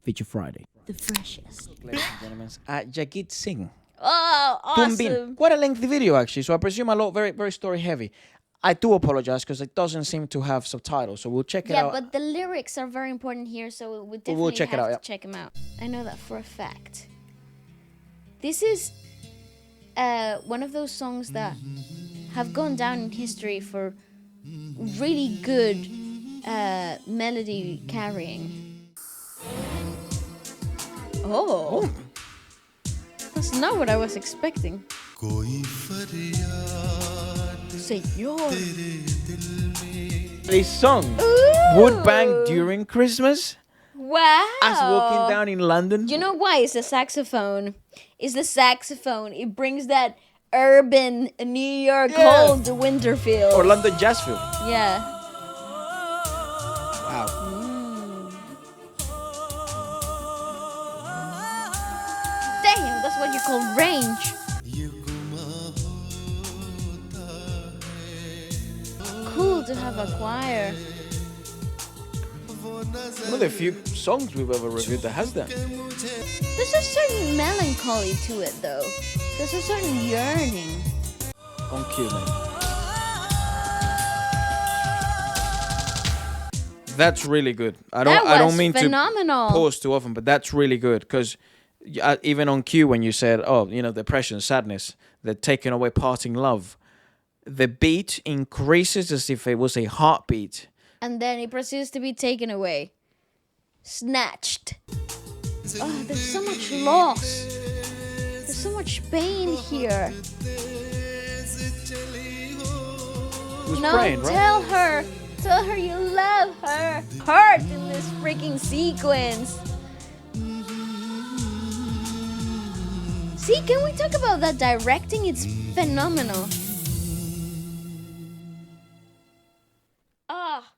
Feature Friday. The freshest. Ladies and gentlemen, Jagit Singh. Oh, awesome. Quite a lengthy video, actually, so I presume a lot, very, very story heavy. I do apologize because it doesn't seem to have subtitles, so we'll check it out. Yeah, but the lyrics are very important here, so we definitely We'll check it out, to yeah. check them out. I know that for a fact. This is one of those songs that have gone down in history for really good melody carrying. Oh. That's not what I was expecting. Koi Fariyaad Señor. This song Ooh. would bang during Christmas Wow. as walking down in London. You know why? It's the saxophone. It's the saxophone. It brings that urban New York cold winter feel. Or London jazz feel. Yeah. Wow. Damn, that's what you call range. Cool to have a choir. One of the few songs we've ever reviewed that has that. There's a certain melancholy to it, though. There's a certain yearning. On cue, man. That's really good. I don't mean phenomenal. to pause too often, but that's really good because even on cue when you said, "Oh, you know, depression, sadness, they're taking away parting love," the beat increases as if it was a heartbeat, And then it proceeds to be taken away. Snatched. Oh, there's so much loss. There's so much pain here. Who's No, praying, right? Tell her you love her. Heart in this freaking sequence. See, can we talk about that directing? It's phenomenal. Ah,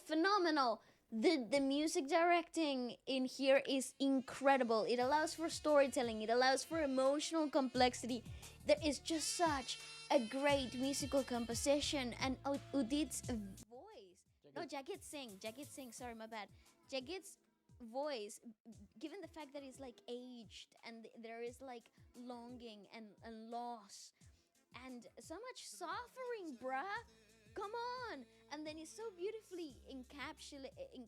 phenomenal. The music directing in here is incredible. It allows for storytelling. It allows for emotional complexity. There is just such a great musical composition, and Udit's voice. No, Jagit Singh. Sorry, my bad. Jagit's voice, given the fact that it's like aged and there is like longing and loss and so much suffering, bruh. Come on. And then it's so beautifully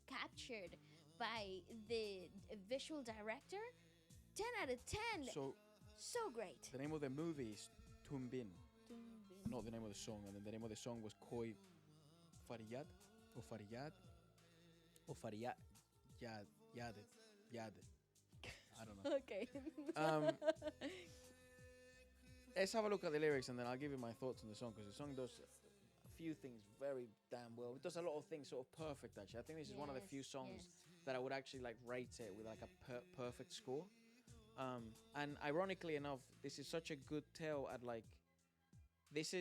captured by the visual director. 10 out of 10. So great. The name of the movie is Tumbin. Not the name of the song. And then the name of the song was Koi Fariyaad or Fariyaad or Fariyaad. Yad. I don't know. Okay. Let's have a look at the lyrics and then I'll give you my thoughts on the song because the song does a few things very damn well. It does a lot of things sort of perfect, actually. I think this is one of the few songs that I would actually like rate it with like a perfect score. And ironically enough, this is such a good tale at like, this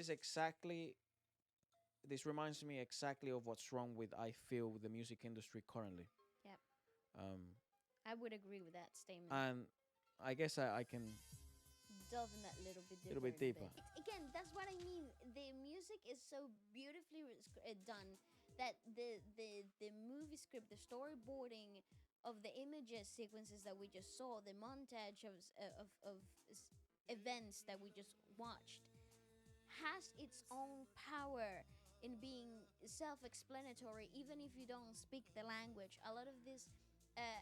reminds me exactly of what's wrong with, I feel, with the music industry currently. Yep. I would agree with that statement. And I guess I can delve in that little bit deeper. Again, that's what I mean. The music is so beautifully done that the movie script, the storyboarding of the images sequences that we just saw, the montage of events that we just watched, has its own power in being self-explanatory, even if you don't speak the language. A lot of this,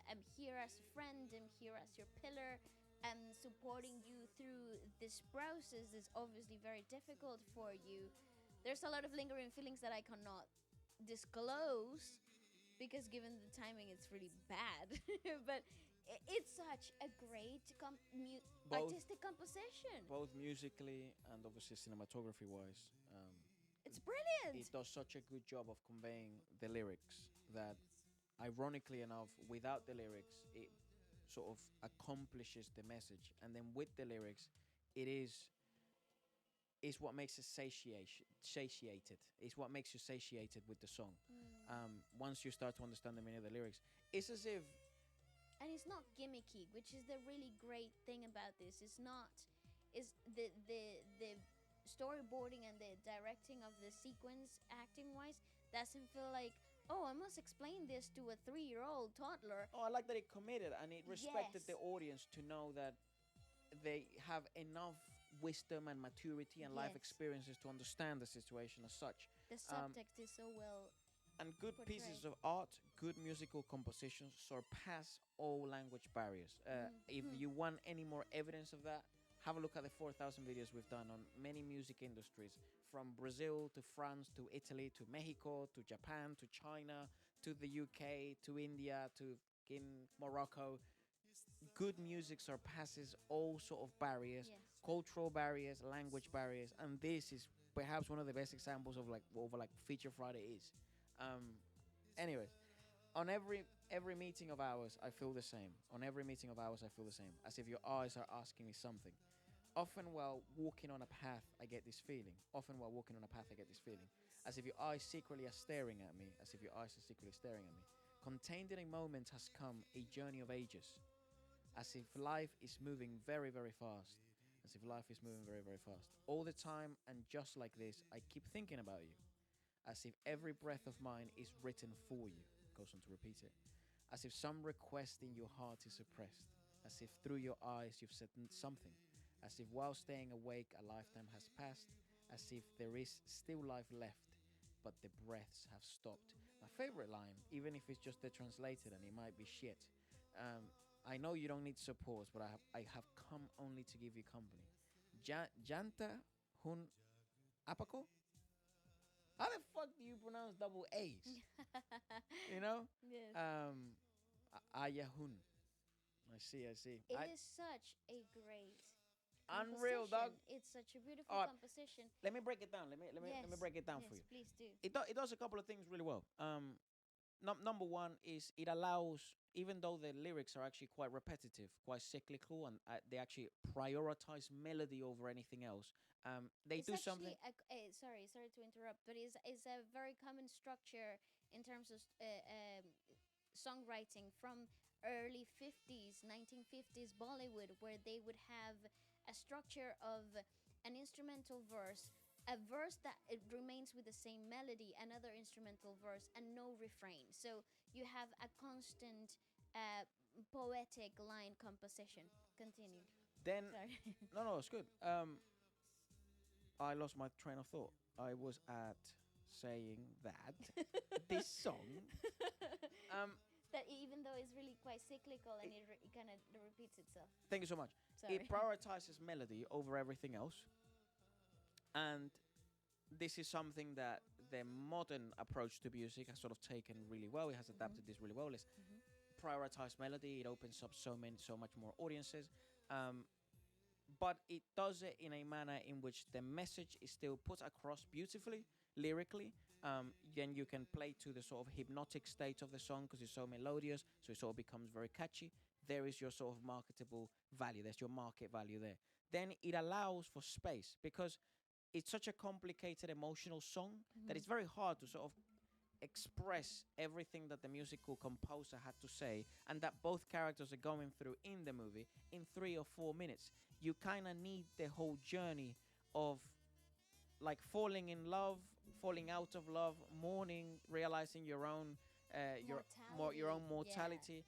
I'm here as a friend, I'm here as your pillar, I'm supporting you through this process is obviously very difficult for you. There's a lot of lingering feelings that I cannot disclose because given the timing it's really bad. But it's such a great artistic composition. Both musically and obviously cinematography wise. It's brilliant. It does such a good job of conveying the lyrics that, ironically enough, without the lyrics, it sort of accomplishes the message. And then with the lyrics, it is what makes us satiated. It's what makes you satiated with the song. Once you start to understand the meaning of the lyrics, it's as if... And it's not gimmicky, which is the really great thing about this. It's not... Is the storyboarding and the directing of the sequence, acting-wise, doesn't feel like oh, I must explain this to a 3-year-old toddler. Oh, I like that it committed and it respected Yes. the audience to know that they have enough wisdom and maturity and life Yes. experiences to understand the situation as such. The Um, subtext is so well and good portrayed. pieces of art, good musical compositions surpass all language barriers. If Mhm. you want any more evidence of that, have a look at the 4,000 videos we've done on many music industries, from Brazil to France to Italy to Mexico to Japan to China to the UK to India to in Morocco. Good music surpasses all sort of barriers, Yes. cultural barriers, language barriers, and this is perhaps one of the best examples of like Feature Friday is. Um, anyways, on every meeting of ours, I feel the same. On every meeting of ours, I feel the same, as if your eyes are asking me something. Often while walking on a path, I get this feeling. Often while walking on a path, I get this feeling, as if your eyes secretly are staring at me. As if your eyes are secretly staring at me. Contained in a moment has come a journey of ages, as if life is moving very, very fast. As if life is moving very, very fast. All the time, and just like this, I keep thinking about you. As if every breath of mine is written for you. Goes on to repeat it. As if some request in your heart is suppressed. As if through your eyes you've said something. As if while staying awake, a lifetime has passed. As if there is still life left, but the breaths have stopped. My favorite line, even if it's just the translated and it might be shit. Um, I know you don't need support, but I have come only to give you company. Janta hun apako? How the fuck do you pronounce double A's? You know? Yes. Um, Ayahun. I see, I see. It is such a great Unreal, dog. composition. It's such a beautiful All right, composition. let me break it down. Let me Yes. break it down for Yes, you. please do. It does a couple of things really well. Number one is it allows, even though the lyrics are actually quite repetitive, quite cyclical, and they actually prioritize melody over anything else. They It's do something. actually sorry to interrupt, but is a very common structure in terms of songwriting from early 50s, 1950s Bollywood, where they would have a structure of an instrumental verse, a verse that it remains with the same melody, another instrumental verse, and no refrain. So you have a constant poetic line composition. Continue. Then Sorry. no, it's good. I lost my train of thought. I was at saying that this song. Um, That even though it's really quite cyclical and it kind of repeats itself. thank you so much. Sorry. It prioritizes melody over everything else, and this is something that the modern approach to music has sort of taken really well. It has adapted this really well. Let's prioritize melody. It opens up so much more audiences. Um, but it does it in a manner in which the message is still put across beautifully, lyrically. Then you can play to the sort of hypnotic state of the song because it's so melodious, so it sort of becomes very catchy. There is your sort of marketable value. There's your market value there. Then it allows for space because it's such a complicated emotional song that it's very hard to sort of express everything that the musical composer had to say and that both characters are going through in the movie in 3 or 4 minutes. You kind of need the whole journey of like falling in love, falling out of love, mourning, realizing your own your own Mortality. mortality.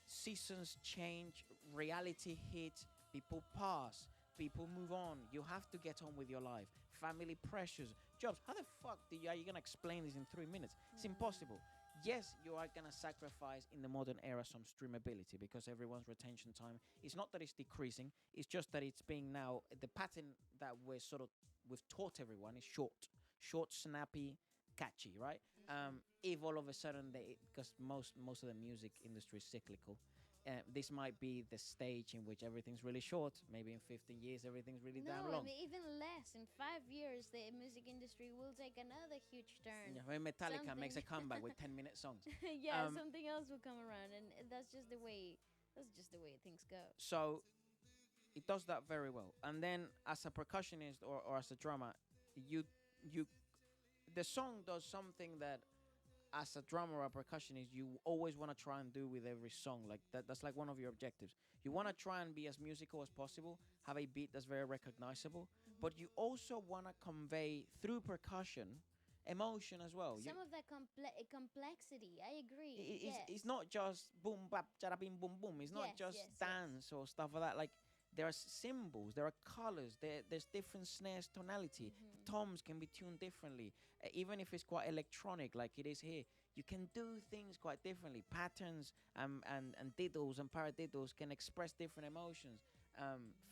Seasons change, reality hits, people pass, people move on. You have to get on with your life. Family pressures, jobs. How the fuck are you gonna explain this in 3 minutes? It's impossible. Yes, you are gonna sacrifice in the modern era some streamability because everyone's retention time. It's not that it's decreasing. It's just that it's being now the pattern that we've taught everyone is short, snappy, catchy, right? If all of a sudden because most of the music industry is cyclical, this might be the stage in which everything's really short. Maybe in 15 years, everything's really damn No, I long. mean even less. In 5 years, the music industry will take another huge turn. Yeah, when Metallica makes a Something- comeback with 10-minute songs. Yeah, Um, something else will come around, and that's just the way. That's just the way things go. So it does that very well. And then as a percussionist or as a drummer, you the song does something that as a drummer or a percussionist you always want to try and do with every song. Like that's like one of your objectives. You want to try and be as musical as possible, have a beat that's very recognizable, but you also want to convey through percussion emotion as well. Some of that complexity. I agree. It's Yes. not just boom bap chada bim boom boom. It's not Yes. just Yes. Yes. dance or stuff like that. Like there are symbols, there are colors, there's different snares tonality. The Hmm. toms can be tuned differently, even if it's quite electronic like it is here. You can do things quite differently. Patterns and diddles and paradiddles can express different emotions.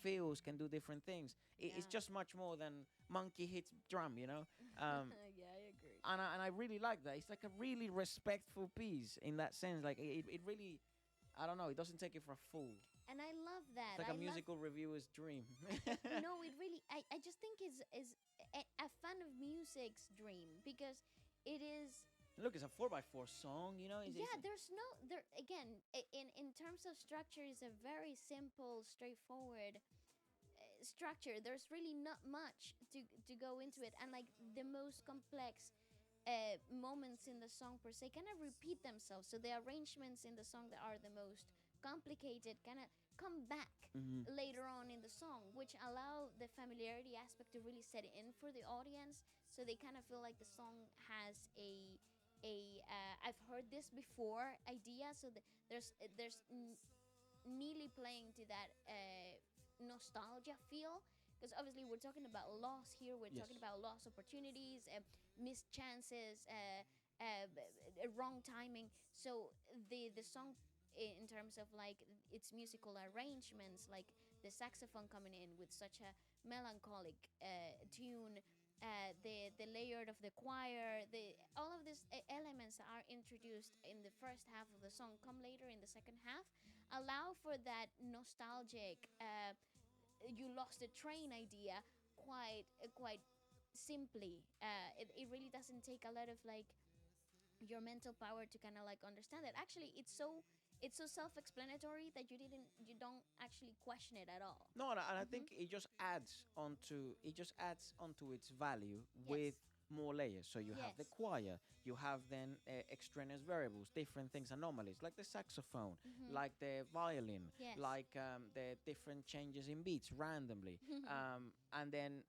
Feels can do different things. It's Yeah. just much more than monkey hits drum, you know. Um, Yeah, I agree. and I really like that. It's like a really respectful piece in that sense. Like it really, I don't know. It doesn't take it for a fool. And I love It's that. like a I love. musical reviewer's dream. No, it really. I just think is a fan of music's dream because it is. Look, it's a 4x4 song. You know, Yeah, there's no there again in terms of structure is a very simple, straightforward structure. There's really not much to go into it, and like the most complex moments in the song per se kind of repeat themselves. So the arrangements in the song that are the most complicated kind of come back hmm later on in the song, which allow the familiarity aspect to really set in for the audience, so they kind of feel like the song has a I've heard this before idea. So there's nearly playing to that nostalgia feel, because obviously we're talking about loss here, we're talking Yes. about lost opportunities, missed chances, wrong timing. So the song in terms of like its musical arrangements, like the saxophone coming in with such a melancholic tune, the layered of the choir, the all of these elements that are introduced in the first half of the song come later in the second half, allow for that nostalgic you lost the train idea quite simply. It really doesn't take a lot of like your mental power to kind of like understand it. Actually, it's so self-explanatory that you don't actually question it at all. No, and I Mm-hmm. think it just adds onto its value with Yes. more layers. So you have the Yes. choir, you have then extraneous variables, different things, anomalies, like the saxophone, Mm-hmm. like the violin, Yes. like the different changes in beats randomly, and then.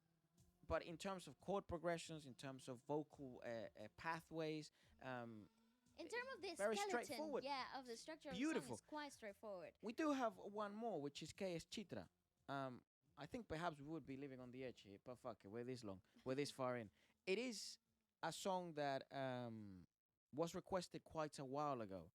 But in terms of chord progressions, in terms of vocal pathways, um, In terms of the very skeleton, straightforward, yeah, of the structure of the song, beautiful. is quite straightforward. We do have one more, which is KS Chitra. Um, I think perhaps we would be living on the edge here, but fuck it, we're this long, we're this far in. It is a song that was requested quite a while ago.